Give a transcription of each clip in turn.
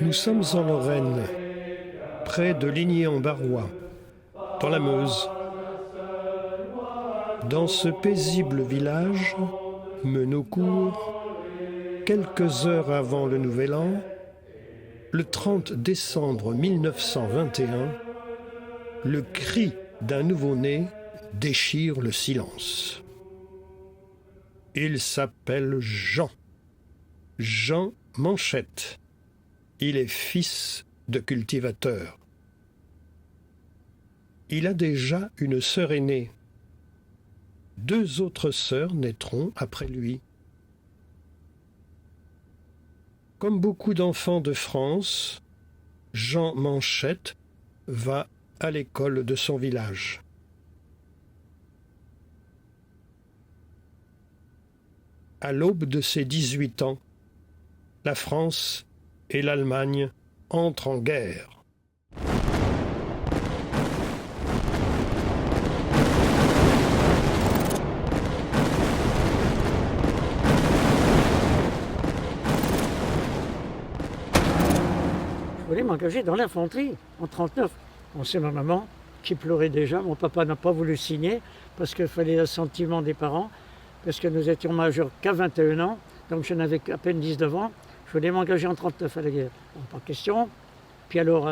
Nous sommes en Lorraine, près de Ligny-en-Barrois, dans la Meuse. Dans ce paisible village, Menaucourt, quelques heures avant le Nouvel An, le 30 décembre 1921, le cri d'un nouveau-né déchire le silence. Il s'appelle Jean. Jean Manchette. Il est fils de cultivateur. Il a déjà une sœur aînée. 2 autres sœurs naîtront après lui. Comme beaucoup d'enfants de France, Jean Manchette va à l'école de son village. À l'aube de ses 18 ans, la France et l'Allemagne entrent en guerre. Je voulais m'engager dans l'infanterie en 1939. Bon, c'est ma maman qui pleurait déjà. Mon papa n'a pas voulu signer parce qu'il fallait l'assentiment des parents, parce que nous étions majeurs qu'à 21 ans, donc je n'avais qu'à peine 19 ans. Je voulais m'engager en 1939 à la guerre. Bon, pas question. Puis alors,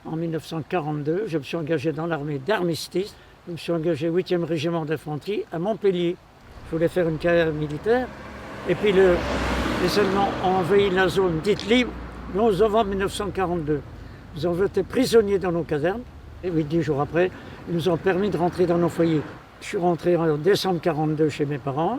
en 1942, je me suis engagé dans l'armée d'armistice. Je me suis engagé au 8e régiment d'infanterie à Montpellier. Je voulais faire une carrière militaire. Et puis les Allemands ont envahi la zone dite libre le 11 novembre 1942. Ils ont été prisonniers dans nos casernes. Et 8-10 jours après, ils nous ont permis de rentrer dans nos foyers. Je suis rentré en décembre 1942 chez mes parents.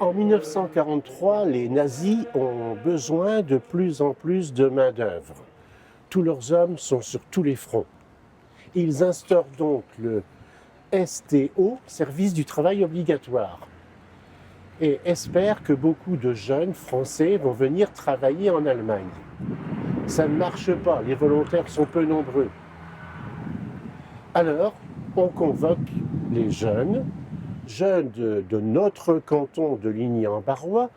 En 1943, les nazis ont besoin de plus en plus de main-d'œuvre. Tous leurs hommes sont sur tous les fronts. Ils instaurent donc le STO, service du travail obligatoire, et espèrent que beaucoup de jeunes Français vont venir travailler en Allemagne. Ça ne marche pas, les volontaires sont peu nombreux. Alors, on convoque les jeunes de notre canton de Ligny-en-Barrois,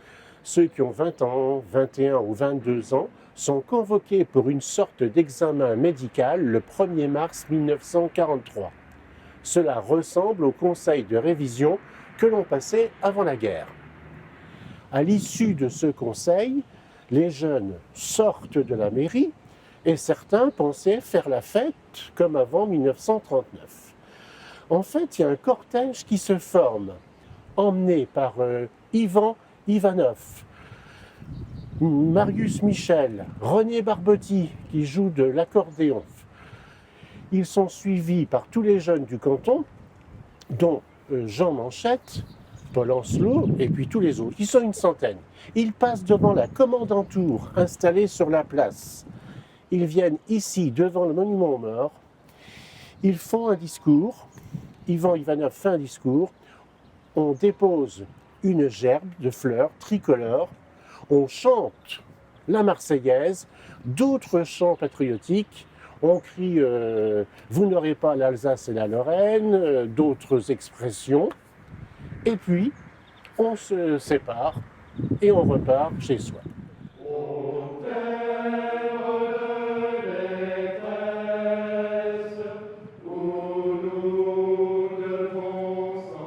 ceux qui ont 20 ans, 21 ou 22 ans, sont convoqués pour une sorte d'examen médical le 1er mars 1943. Cela ressemble au conseil de révision que l'on passait avant la guerre. À l'issue de ce conseil, les jeunes sortent de la mairie et certains pensaient faire la fête comme avant 1939. En fait, il y a un cortège qui se forme, emmené par Ivan Ivanov, Marius Michel, René Barbotti qui joue de l'accordéon. Ils sont suivis par tous les jeunes du canton, dont Jean Manchette, Paul Ancelot et puis tous les autres. Ils sont une centaine. Ils passent devant la commandanture installée sur la place. Ils viennent ici devant le monument aux morts. Ils font un discours. Ivan Ivanov fait un discours. On dépose une gerbe de fleurs tricolores. On chante la Marseillaise, d'autres chants patriotiques. On crie « Vous n'aurez pas l'Alsace et la Lorraine », d'autres expressions. Et puis, on se sépare et on repart chez soi.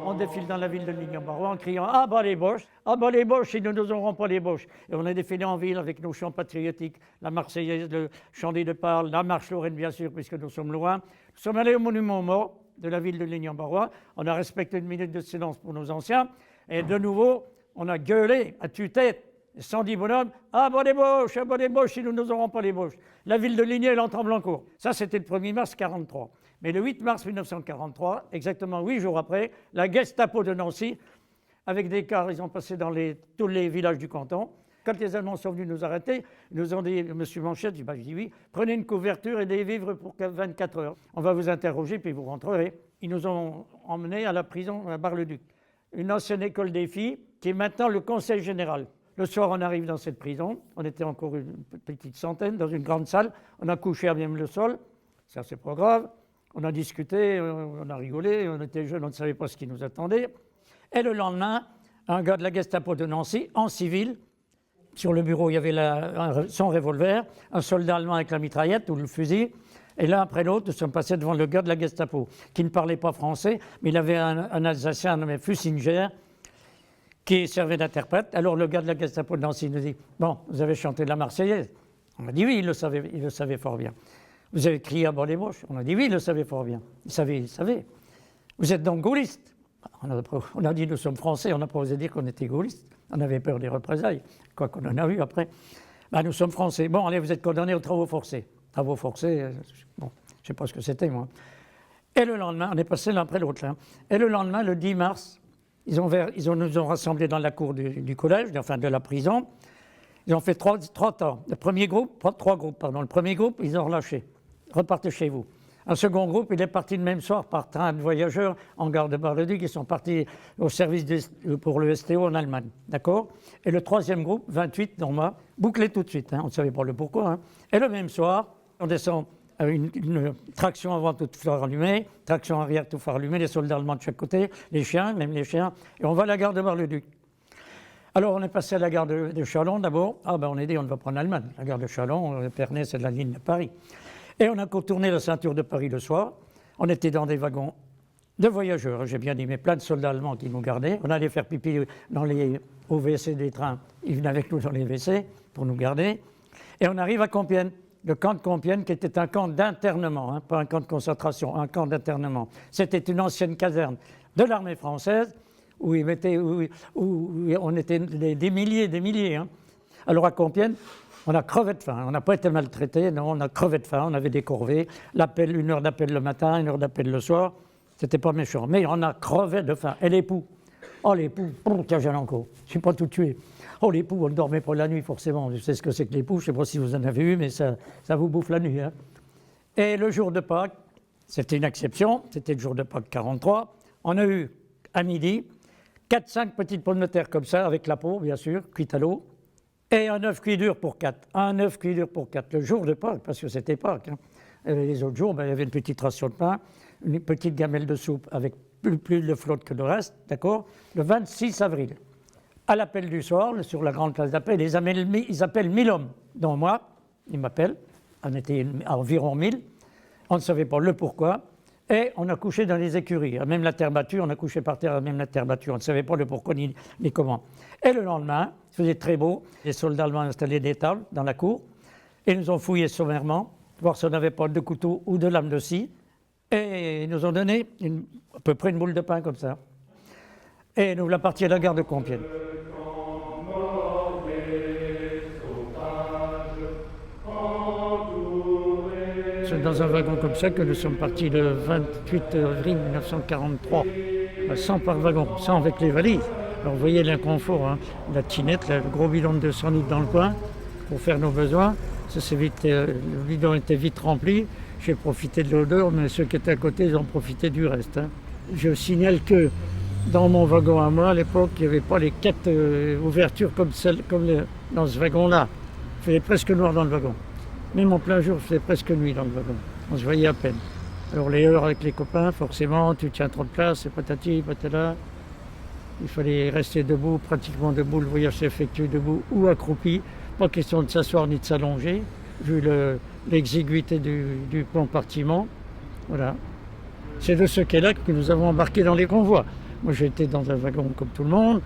On défile dans la ville de Ligny-en-Barrois en criant « Ah bah les Boches, si nous n'aurons pas les Boches ». Et on a défilé en ville avec nos chants patriotiques, la Marseillaise, le chant des Deux-Parles, la marche lorraine bien sûr, puisque nous sommes loin. Nous sommes allés au monument aux morts de la ville de Ligny-en-Barrois. On a respecté une minute de silence pour nos anciens. Et de nouveau, on a gueulé à tue-tête, 110 bonhommes, « Ah bah les Boches, si nous n'aurons pas les Boches ». La ville de Ligny, elle en tremble encore. Ça, c'était le 1er mars 1943. Mais le 8 mars 1943, exactement 8 jours après, la Gestapo de Nancy, avec des cars, ils ont passé dans tous les villages du canton. Quand les Allemands sont venus nous arrêter, ils nous ont dit, M. Manchette, je dis oui, prenez une couverture et des vivres pour 24 heures. On va vous interroger, puis vous rentrerez. Ils nous ont emmenés à la prison à Bar-le-Duc, une ancienne école des filles, qui est maintenant le conseil général. Le soir, on arrive dans cette prison. On était encore une petite centaine dans une grande salle. On a couché à même le sol. Ça, c'est pas grave. On a discuté, on a rigolé. On était jeunes, on ne savait pas ce qui nous attendait. Et le lendemain, un gars de la Gestapo de Nancy, en civil, sur le bureau, il y avait son revolver, un soldat allemand avec la mitraillette ou le fusil. Et l'un après l'autre, nous sommes passés devant le gars de la Gestapo, qui ne parlait pas français, mais il avait un Alsacien nommé Fussinger, qui servait d'interprète. Alors le gars de la Gestapo de Nancy nous dit « Bon, vous avez chanté la Marseillaise ?» On a dit « Oui, il le savait fort bien. » « Vous avez crié à bas les Boches ?» On a dit « Oui, il le savait fort bien. » Il savait. « Vous êtes donc gaulliste ?» On a dit « Nous sommes français. » On n'a pas osé dire qu'on était gaulliste. On avait peur des représailles, quoi qu'on en a eu après. Ben, nous sommes français. Bon, allez, vous êtes condamnés aux travaux forcés. Travaux forcés, bon, je ne sais pas ce que c'était, moi. Et le lendemain, on est passé l'un après l'autre, là. Et le lendemain, le 10 mars, ils nous ont rassemblés dans la cour du collège, enfin de la prison. Ils ont fait trois temps. Le premier groupe, trois groupes, pardon. Le premier groupe, ils ont relâché. Repartez chez vous. Un second groupe, il est parti le même soir par train de voyageurs en gare de Bar-le-Duc. Ils sont partis au service pour le STO en Allemagne. D'accord ? Et le troisième groupe, 28, dont moi, bouclé tout de suite. Hein, on ne savait pas le pourquoi. Hein. Et le même soir, on descend une traction avant tout phare allumé, traction arrière tout phare allumé, les soldats allemands de chaque côté, les chiens, même les chiens. Et on va à la gare de Bar-le-Duc. Alors on est passé à la gare de Châlons d'abord. Ah ben on est dit on ne va pas en Allemagne. La gare de Châlons, Pernay, c'est de la ligne de Paris. Et on a contourné la ceinture de Paris le soir. On était dans des wagons de voyageurs, j'ai bien dit, mais plein de soldats allemands qui nous gardaient. On allait faire pipi au WC des trains. Ils venaient avec nous dans les WC pour nous garder. Et on arrive à Compiègne, le camp de Compiègne qui était un camp d'internement, hein, pas un camp de concentration, un camp d'internement. C'était une ancienne caserne de l'armée française où on était des milliers. Hein. Alors à Compiègne, on a crevé de faim. On n'a pas été maltraités, non, on a crevé de faim. On avait des corvées, une heure d'appel le matin, une heure d'appel le soir. C'était pas méchant, mais on a crevé de faim. Et les poux, oh les poux, tiens, j'en ai encore. Je ne suis pas tout tué. Oh les poux, on ne dormait pas la nuit forcément. Je sais ce que c'est que les poux, je ne sais pas si vous en avez eu, mais ça vous bouffe la nuit. Hein. Et le jour de Pâques, c'était une exception, c'était le jour de Pâques 43. On a eu à midi 4-5 petites pommes de terre comme ça, avec la peau, bien sûr, cuite à l'eau, et un œuf cuit dur pour 4. Un œuf cuit dur pour 4, le jour de Pâques, parce que c'était Pâques. Hein. Les autres jours, il y avait une petite ration de pain, une petite gamelle de soupe avec plus de flotte que le reste, d'accord ? Le 26 avril, à l'appel du soir, sur la grande place d'appel, ils appellent 1000 hommes, dont moi, ils m'appellent, on était à environ 1000, on ne savait pas le pourquoi, et on a couché dans les écuries, même la terre battue, on a couché par terre, même la terre battue, on ne savait pas le pourquoi ni comment. Et le lendemain, il faisait très beau, les soldats allemands installaient des tables dans la cour, et nous ont fouillé sommairement, voir si on n'avait pas de couteau ou de lame de scie, et ils nous ont donné à peu près une boule de pain comme ça. Et nous voilà partis à la gare de Compiègne. C'est dans un wagon comme ça que nous sommes partis le 28 avril 1943, 100 par wagon, 100 avec les valises. Alors vous voyez l'inconfort, hein, la tinette, le gros bidon de 200 litres dans le coin pour faire nos besoins. Le bidon était vite rempli. J'ai profité de l'odeur, mais ceux qui étaient à côté, ils ont profité du reste. Hein. Je signale que dans mon wagon à moi, à l'époque, il n'y avait pas les 4 ouvertures comme dans ce wagon-là. Il faisait presque noir dans le wagon. Même en plein jour, il faisait presque nuit dans le wagon. On se voyait à peine. Alors les heures avec les copains, forcément, tu tiens trop de place, c'est patati, patata. Il fallait rester debout, pratiquement debout. Le voyage s'effectue debout ou accroupi. Pas question de s'asseoir ni de s'allonger, vu l'exiguïté du compartiment. Voilà. C'est de ce quai-là que nous avons embarqué dans les convois. Moi, j'étais dans un wagon comme tout le monde.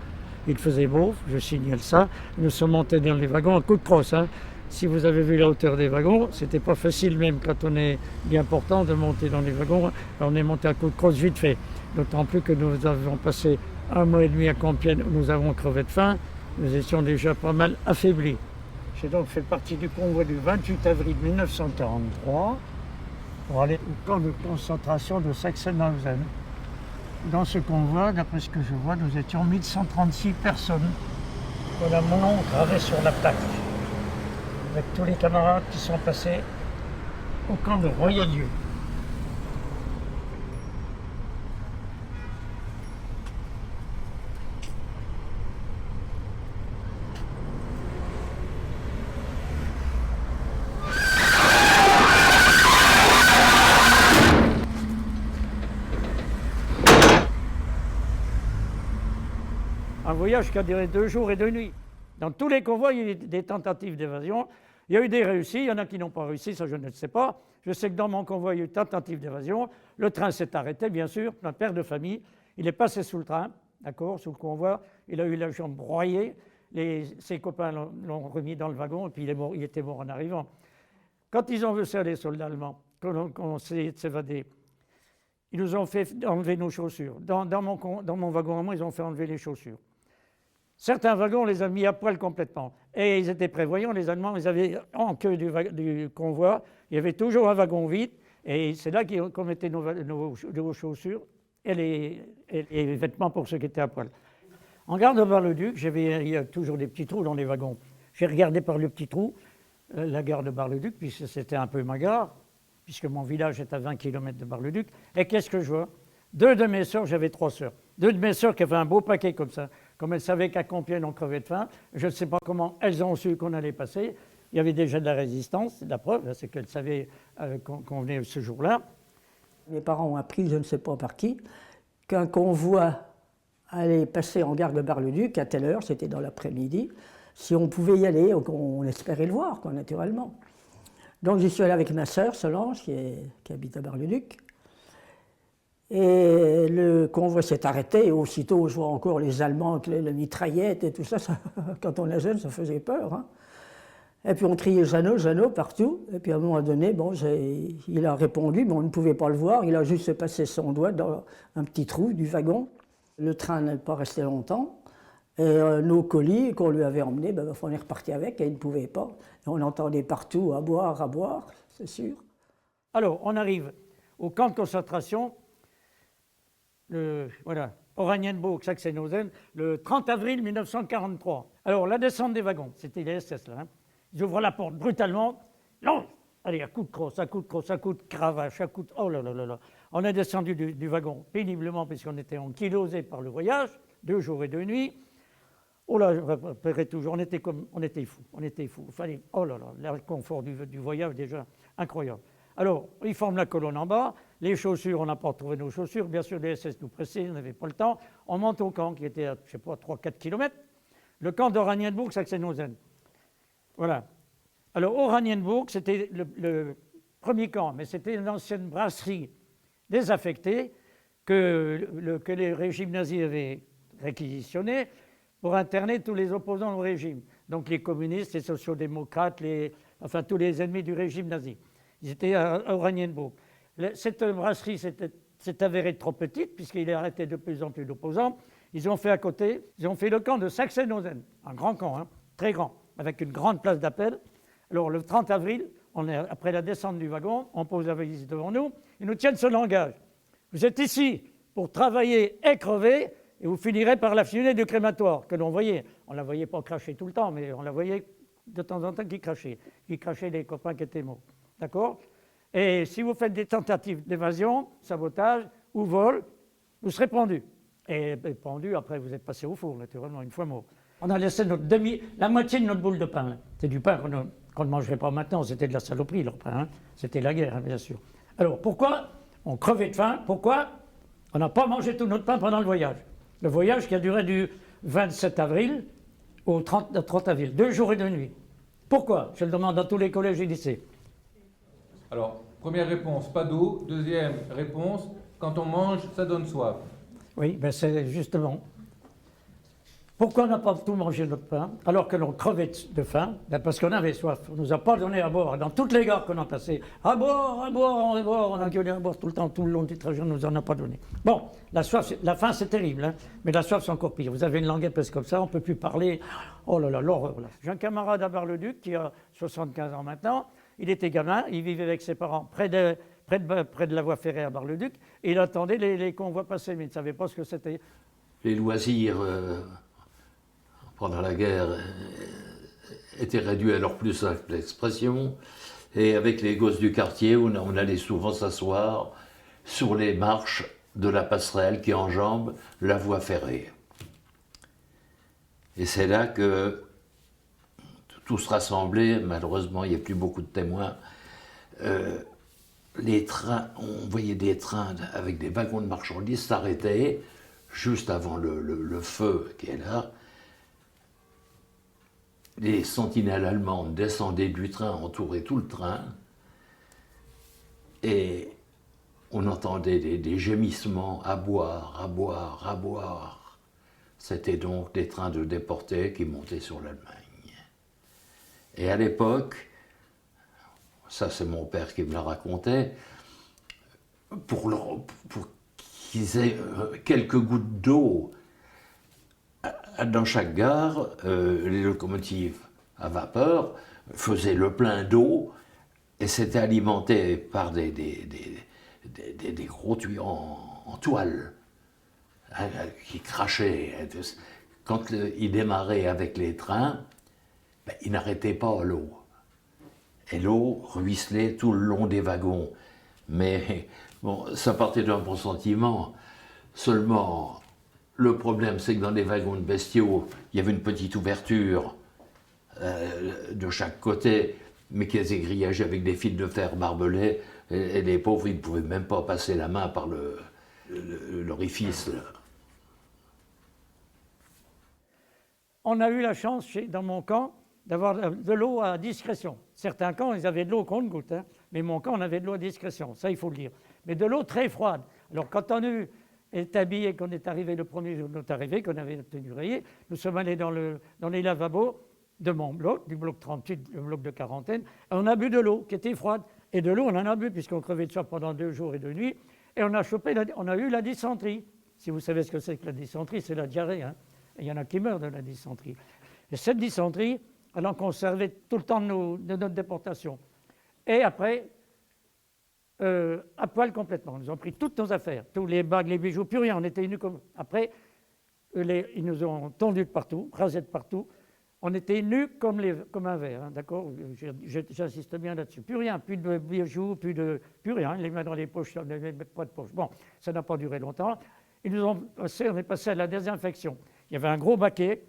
Il faisait beau, je signale ça. Nous sommes montés dans les wagons à coups de crosse. Hein. Si vous avez vu la hauteur des wagons, c'était pas facile, même quand on est bien portant, de monter dans les wagons. Alors, on est monté à coups de crosse vite fait. D'autant plus que nous avons passé 1 mois et demi à Compiègne où nous avons crevé de faim. Nous étions déjà pas mal affaiblis. J'ai donc fait partie du convoi du 28 avril 1943 pour aller au camp de concentration de Sachsenhausen. Dans ce convoi, d'après ce que je vois, nous étions 1136 personnes. Voilà mon nom gravé sur la plaque, avec tous les camarades qui sont passés au camp de Royalieu. Un voyage qui a duré 2 jours et 2 nuits. Dans tous les convois, il y a eu des tentatives d'évasion. Il y a eu des réussies, il y en a qui n'ont pas réussi, ça je ne le sais pas. Je sais que dans mon convoi, il y a eu une tentative d'évasion. Le train s'est arrêté, bien sûr. Un père de famille, il est passé sous le train, d'accord, sous le convoi. Il a eu la jambe broyée. Ses copains l'ont remis dans le wagon et puis il était mort en arrivant. Quand ils ont vu ça, les soldats allemands, qu'on s'est s'évader, ils nous ont fait enlever nos chaussures. Dans mon wagon à moi, ils ont fait enlever les chaussures. Certains wagons, on les a mis à poil complètement. Et ils étaient prévoyants, les Allemands, ils avaient en queue du convoi, il y avait toujours un wagon vide, et c'est là qu'on mettait nos chaussures et les vêtements pour ceux qui étaient à poil. En gare de Bar-le-Duc, il y a toujours des petits trous dans les wagons. J'ai regardé par le petit trou la gare de Bar-le-Duc, puisque c'était un peu ma gare, puisque mon village est à 20 km de Bar-le-Duc. Et qu'est-ce que je vois? 2 de mes sœurs, j'avais 3 sœurs. 2 de mes sœurs qui avaient un beau paquet comme ça. Comme elles savaient qu'à Compiègne on crevait de faim, je ne sais pas comment elles ont su qu'on allait passer. Il y avait déjà de la résistance, la preuve, c'est qu'elles savaient qu'on venait ce jour-là. Mes parents ont appris, je ne sais pas par qui, qu'un convoi allait passer en gare de Bar-le-Duc à telle heure, c'était dans l'après-midi. Si on pouvait y aller, on espérait le voir, quoi, naturellement. Donc j'y suis allé avec ma sœur, Solange, qui habite à Bar-le-Duc. Et le convoi s'est arrêté, et aussitôt je vois encore les Allemands avec les mitraillettes et tout ça, quand on est jeune, ça faisait peur. Hein. Et puis on criait Jeannot, Jeannot partout, et puis à un moment donné, bon, il a répondu, mais on ne pouvait pas le voir, il a juste passé son doigt dans un petit trou du wagon. Le train n'est pas resté longtemps, et nos colis qu'on lui avait emmenés, on est reparti avec, et il ne pouvait pas. Et on entendait partout à boire, c'est sûr. Alors, on arrive au camp de concentration, Oranienburg, Sachsenhausen, le 30 avril 1943. Alors, la descente des wagons, c'était les SS là. Hein. Ils ouvrent la porte brutalement. Non, allez, à coup de crosse, à coup de cravache, à coup de... Oh là là là là. On est descendu du wagon péniblement, puisqu'on était enkylosé par le voyage, 2 jours et 2 nuits. Oh là, je rappellerai toujours, on était fous. Fallait, oh là là, le confort du voyage déjà incroyable. Alors, ils forment la colonne en bas, les chaussures, on n'a pas retrouvé nos chaussures, bien sûr, les SS nous pressaient, on n'avait pas le temps. On monte au camp qui était à, je ne sais pas, 3-4 km, le camp d'Oranienburg, Sachsenhausen. Voilà. Alors, Oranienburg, c'était le premier camp, mais c'était une ancienne brasserie désaffectée que les régimes nazis avaient réquisitionnée pour interner tous les opposants au régime. Donc, les communistes, les sociodémocrates, tous les ennemis du régime nazi. Ils étaient à Oranienburg. Cette brasserie s'est avérée trop petite, puisqu'il est arrêté de plus en plus d'opposants. Ils ont fait à côté, ils ont fait le camp de Sachsenhausen, un grand camp, hein, très grand, avec une grande place d'appel. Alors le 30 avril, après la descente du wagon, on pose la valise devant nous, ils nous tiennent ce langage. Vous êtes ici pour travailler et crever, et vous finirez par la fumée du crématoire, que l'on voyait. On ne la voyait pas cracher tout le temps, mais on la voyait de temps en temps qui crachait les copains qui étaient morts. D'accord? Et si vous faites des tentatives d'évasion, sabotage ou vol, vous serez pendu. Et pendu, après, vous êtes passé au four, naturellement, une fois mort. On a laissé la moitié de notre boule de pain. C'est du pain qu'on ne mangerait pas maintenant, c'était de la saloperie, leur pain. Hein. C'était la guerre, hein, bien sûr. Alors, pourquoi on crevait de faim? Pourquoi on n'a pas mangé tout notre pain pendant le voyage? Le voyage qui a duré du 27 avril au 30 avril, 2 jours et 2 nuits. Pourquoi? Je le demande dans tous les collèges et lycées. Alors, première réponse, pas d'eau. Deuxième réponse, quand on mange, ça donne soif. Oui, ben c'est justement. Pourquoi on n'a pas tout mangé notre pain alors que l'on crevait de faim? Ben parce qu'on avait soif. On ne nous a pas donné à boire. Dans toutes les gares qu'on a passées, à boire, on a gueulé à boire tout le temps, tout le long du trajet, on ne nous en a pas donné. Bon, la faim c'est terrible, hein, mais la soif c'est encore pire. Vous avez une langue épaisse comme ça, on ne peut plus parler. Oh là là, l'horreur. J'ai un camarade à Bar-le-Duc qui a 75 ans maintenant. Il était gamin, il vivait avec ses parents près de la voie ferrée à Bar-le-Duc, et il attendait les convois passer, mais il ne savait pas ce que c'était. Les loisirs pendant la guerre étaient réduits à leur plus simple expression, et avec les gosses du quartier, on allait souvent s'asseoir sur les marches de la passerelle qui enjambe la voie ferrée. Et c'est là que tous rassemblés, malheureusement il n'y a plus beaucoup de témoins, les trains, on voyait des trains avec des wagons de marchandises s'arrêter juste avant le feu qui est là, les sentinelles allemandes descendaient du train, entouraient tout le train, et on entendait des gémissements, à boire, à boire, à boire. C'était donc des trains de déportés qui montaient sur l'Allemagne. Et à l'époque, ça c'est mon père qui me l'a raconté, pour qu'ils aient quelques gouttes d'eau dans chaque gare, les locomotives à vapeur faisaient le plein d'eau et s'étaient alimentées par des gros tuyaux en toile hein, qui crachaient. Quand ils démarraient avec les trains, ben, ils n'arrêtaient pas l'eau. Et l'eau ruisselait tout le long des wagons. Mais bon, ça partait d'un bon sentiment. Seulement, le problème, c'est que dans les wagons de bestiaux, il y avait une petite ouverture de chaque côté, mais qui était grillagée avec des fils de fer barbelés. Et les pauvres, ils ne pouvaient même pas passer la main par l'orifice. On a eu la chance, dans mon camp, d'avoir de l'eau à discrétion. Certains camps, ils avaient de l'eau qu'on goutte, hein, mais mon camp, on avait de l'eau à discrétion, ça il faut le dire. Mais de l'eau très froide. Alors quand on est habillé, qu'on est arrivé le premier jour de notre arrivée, qu'on avait obtenu rayé, nous sommes allés dans les lavabos de mon bloc, du bloc 38, le bloc de quarantaine, et on a bu de l'eau qui était froide. Et de l'eau, on en a bu, puisqu'on crevait de soif pendant 2 jours et 2 nuits, et on a eu la dysenterie. Si vous savez ce que c'est que la dysenterie, c'est la diarrhée, hein. Il y en a qui meurent de la dysenterie. Et cette dysenterie, elle en conservait tout le temps de notre déportation. Et après, à poil complètement. Ils ont pris toutes nos affaires, tous les bagues, les bijoux, plus rien. On était nus comme. Après, ils nous ont tondus de partout, rasés de partout. On était nus comme un verre, hein, d'accord? J'insiste bien là-dessus. Plus rien, plus de bijoux, plus rien. Les mains dans les poches, on n'avait pas de poche. Bon, ça n'a pas duré longtemps. On est passé à la désinfection. Il y avait un gros baquet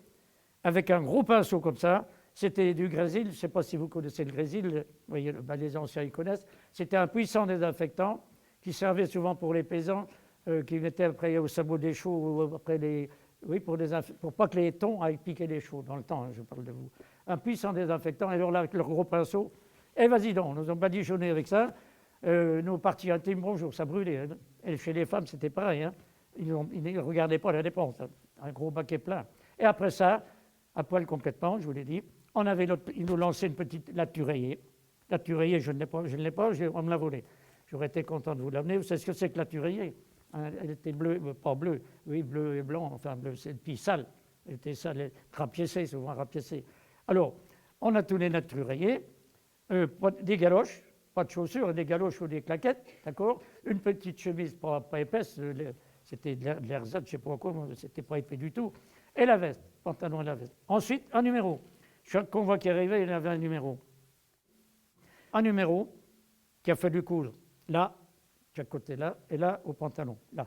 avec un gros pinceau comme ça. C'était du grésil. Je ne sais pas si vous connaissez le grésil. Vous voyez, les anciens ils connaissent. C'était un puissant désinfectant qui servait souvent pour les paysans qui mettaient après au sabot des chaux ou après les. Oui, pour pas que les thons aillent piquer les chaux dans le temps, hein, je parle de vous. Un puissant désinfectant, et alors là, avec leur gros pinceau, et vas-y donc, nous ont badigeonné avec ça. Nos parties intimes, bonjour, ça brûlait. Hein. Et chez les femmes, c'était pareil. Hein. Ils ne regardaient pas la dépense, hein. Un gros baquet plein. Et après ça, à poil complètement, je vous l'ai dit, ils nous lançaient une petite laturaillée. Laturaillée, je ne l'ai pas, on me l'a volée. J'aurais été content de vous l'amener. Vous savez ce que c'est que laturaillée? Elle était bleue, pas bleue, oui, bleu et blanc, enfin bleu, puis sale. Elle était sale, rapiécée, souvent rapiécée. Alors, on a tous les laturaillés, des galoches, pas de chaussures, des galoches ou des claquettes, d'accord? Une petite chemise pas épaisse, c'était de l'ersatz, je ne sais pas quoi, c'était pas épais du tout. Et la veste, pantalon et la veste. Ensuite, un numéro. Chaque convoi qui arrivait, il avait un numéro. Un numéro qui a fallu coudre là, chaque côté là, et là au pantalon, là.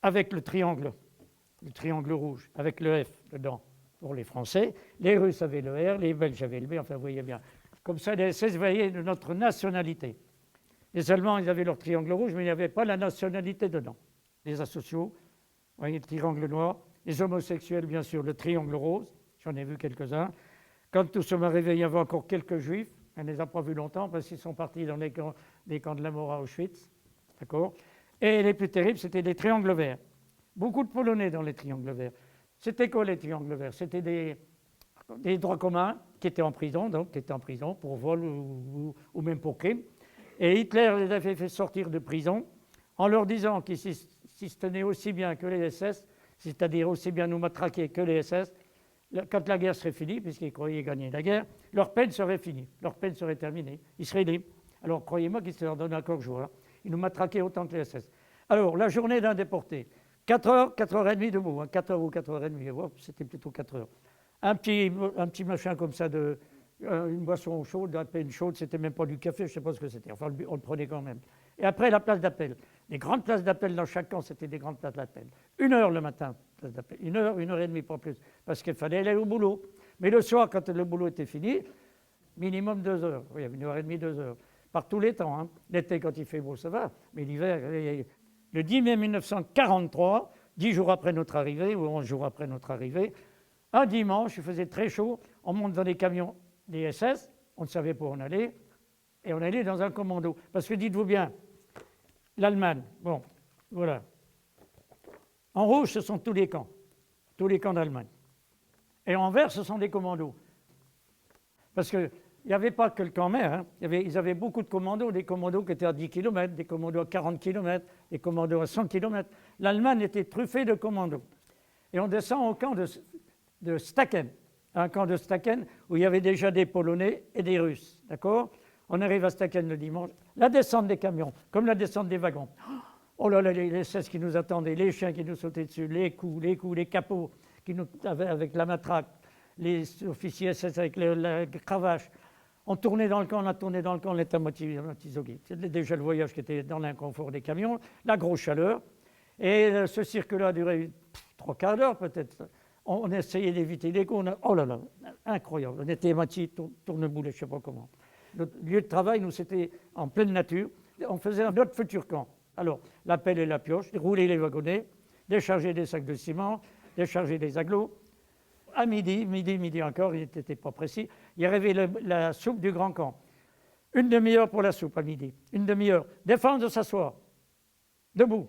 Avec le triangle rouge, avec le F dedans pour les Français. Les Russes avaient le R, les Belges avaient le B, enfin vous voyez bien. Comme ça, les SS voyaient de notre nationalité. Les Allemands, ils avaient leur triangle rouge, mais il n'y avait pas la nationalité dedans. Les asociaux, vous voyez, le triangle noir. Les homosexuels, bien sûr, le triangle rose. J'en ai vu quelques-uns. Quand nous sommes arrivés, il y avait encore quelques juifs. On ne les a pas vus longtemps parce qu'ils sont partis dans les camps de la mort à Auschwitz. D'accord ? Et les plus terribles, c'était des triangles verts. Beaucoup de Polonais dans les triangles verts. C'était quoi les triangles verts? C'était des droits communs qui étaient en prison, pour vol ou même pour crime. Et Hitler les avait fait sortir de prison en leur disant qu'ils se tenaient aussi bien que les SS, c'est-à-dire aussi bien nous matraquer que les SS, quand la guerre serait finie, puisqu'ils croyaient gagner la guerre, leur peine serait finie, leur peine serait terminée, ils seraient libres. Alors croyez-moi qu'ils se leur donnaient encore jour. Hein. Ils nous matraquaient autant que les SS. Alors, la journée d'un déporté, 4 heures, 4 heures et demie debout, hein, 4 heures ou 4 heures et demie, c'était plutôt 4 heures. Un petit machin comme ça, une boisson chaude, à peine chaude, c'était même pas du café, je ne sais pas ce que c'était, enfin on le prenait quand même. Et après, la place d'appel. Les grandes places d'appel dans chaque camp, c'était des grandes places d'appel. 1 heure le matin, place d'appel. 1 heure et demie, pas plus, parce qu'il fallait aller au boulot. Mais le soir, quand le boulot était fini, minimum 2 heures, oui, 1 heure et demie, 2 heures. Par tous les temps. Hein. L'été, quand il fait beau, ça va, mais l'hiver, le 10 mai 1943, 10 jours après notre arrivée, ou 11 jours après notre arrivée, un dimanche, il faisait très chaud, on monte dans les camions des SS, on ne savait pas où on allait, et on allait dans un commando. Parce que dites-vous bien, l'Allemagne, bon, voilà. En rouge, ce sont tous les camps d'Allemagne. Et en vert, ce sont des commandos. Parce qu'il n'y avait pas que le camp mer, hein. Ils avaient beaucoup de commandos, des commandos qui étaient à 10 km, des commandos à 40 km, des commandos à 100 km. L'Allemagne était truffée de commandos. Et on descend au camp de Staken, un camp de Staken où il y avait déjà des Polonais et des Russes. D'accord ? On arrive à Staken le dimanche. La descente des camions, comme la descente des wagons. Oh là là, les SS qui nous attendaient, les chiens qui nous sautaient dessus, les coups, les capots qui nous avaient avec la matraque, les officiers SS avec la cravache. On tournait dans le camp, on a tourné dans le camp, on était à moitié zogué. C'était déjà le voyage qui était dans l'inconfort des camions, la grosse chaleur. Et ce cirque-là a duré 3 quarts d'heure peut-être. On essayait d'éviter les coups. Oh là là, incroyable. On était à moitié tourneboulé, je ne sais pas comment. Notre lieu de travail, nous, c'était en pleine nature. On faisait notre futur camp. Alors, la pelle et la pioche, rouler les wagonnets, décharger des sacs de ciment, décharger des agglos. À midi encore, il n'était pas précis, il arrivait la soupe du grand camp. 1 demi-heure pour la soupe à midi. 1 demi-heure. Défense de s'asseoir. Debout.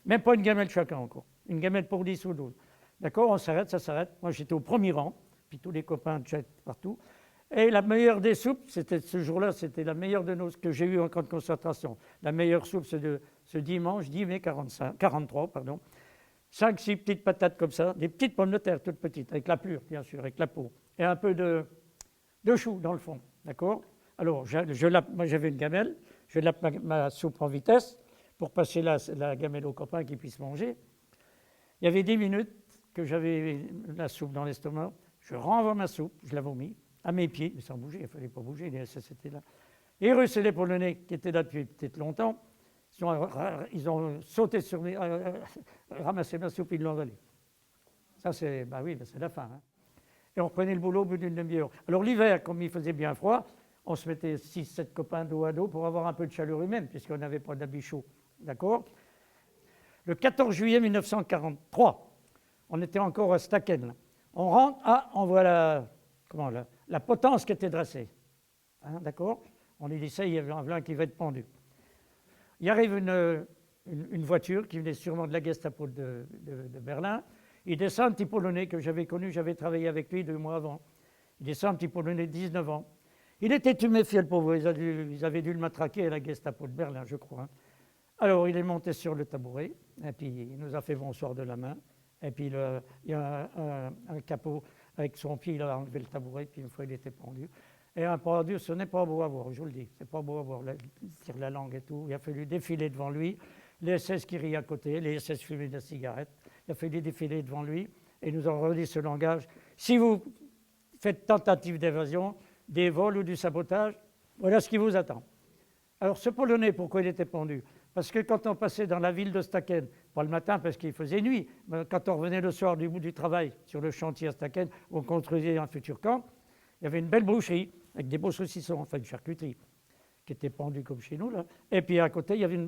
Même pas une gamelle chacun encore. Une gamelle pour 10 ou 12. D'accord, on s'arrête, ça s'arrête. Moi, j'étais au premier rang, puis tous les copains de chat partout. Et la meilleure des soupes, c'était ce jour-là, c'était la meilleure de nos que j'ai eue en camp de concentration. La meilleure soupe, c'est de ce dimanche 10 mai 43, 5-6 petites patates comme ça, des petites pommes de terre toutes petites, avec la plure, bien sûr, avec la peau, et un peu de chou dans le fond, d'accord? Alors, moi j'avais une gamelle, je lappe ma soupe en vitesse pour passer la gamelle aux copains qui puissent manger. Il y avait 10 minutes que j'avais la soupe dans l'estomac, je renvoie ma soupe, je la vomis, à mes pieds, mais sans bouger, il ne fallait pas bouger, les SS étaient là. Les Russes et les Polonais, qui étaient là depuis peut-être longtemps, ils ont sauté sur mes... ramassé ma soupe, ils l'ont avalée. Ça, c'est c'est la fin. Hein. Et on reprenait le boulot au bout d'une demi-heure. Alors l'hiver, comme il faisait bien froid, on se mettait 6-7 copains dos à dos pour avoir un peu de chaleur humaine, puisqu'on n'avait pas d'habits chauds. D'accord ? Le 14 juillet 1943, on était encore à Staken. On rentre, on voit la potence qui était dressée. Hein, d'accord ? On lui dit, ça, il y a un blanc qui va être pendu. Il arrive une voiture qui venait sûrement de la Gestapo de Berlin. Il descend un petit Polonais que j'avais connu, j'avais travaillé avec lui 2 mois avant. Il descend un petit Polonais de 19 ans. Il était tuméfié, le pauvre, ils avaient dû le matraquer à la Gestapo de Berlin, je crois. Hein. Alors il est monté sur le tabouret, et puis il nous a fait bonsoir de la main. Et puis il y a un capot avec son pied, il a enlevé le tabouret, puis une fois il était pendu. Et un pendu, ce n'est pas beau à voir, je vous le dis, c'est pas beau à voir, il tire la langue et tout. Il a fallu défiler devant lui, les SS qui rient à côté, les SS fumaient de la cigarette. Il a fallu défiler devant lui, et nous avons redit ce langage. Si vous faites tentative d'évasion, des vols ou du sabotage, voilà ce qui vous attend. Alors ce Polonais, pourquoi il était pendu? Parce que quand on passait dans la ville de Staken, pas le matin parce qu'il faisait nuit, mais quand on revenait le soir du bout du travail sur le chantier à Staken, où on construisait un futur camp, il y avait une belle boucherie avec des beaux saucissons, enfin une charcuterie, qui était pendue comme chez nous, là. Et puis à côté, il y avait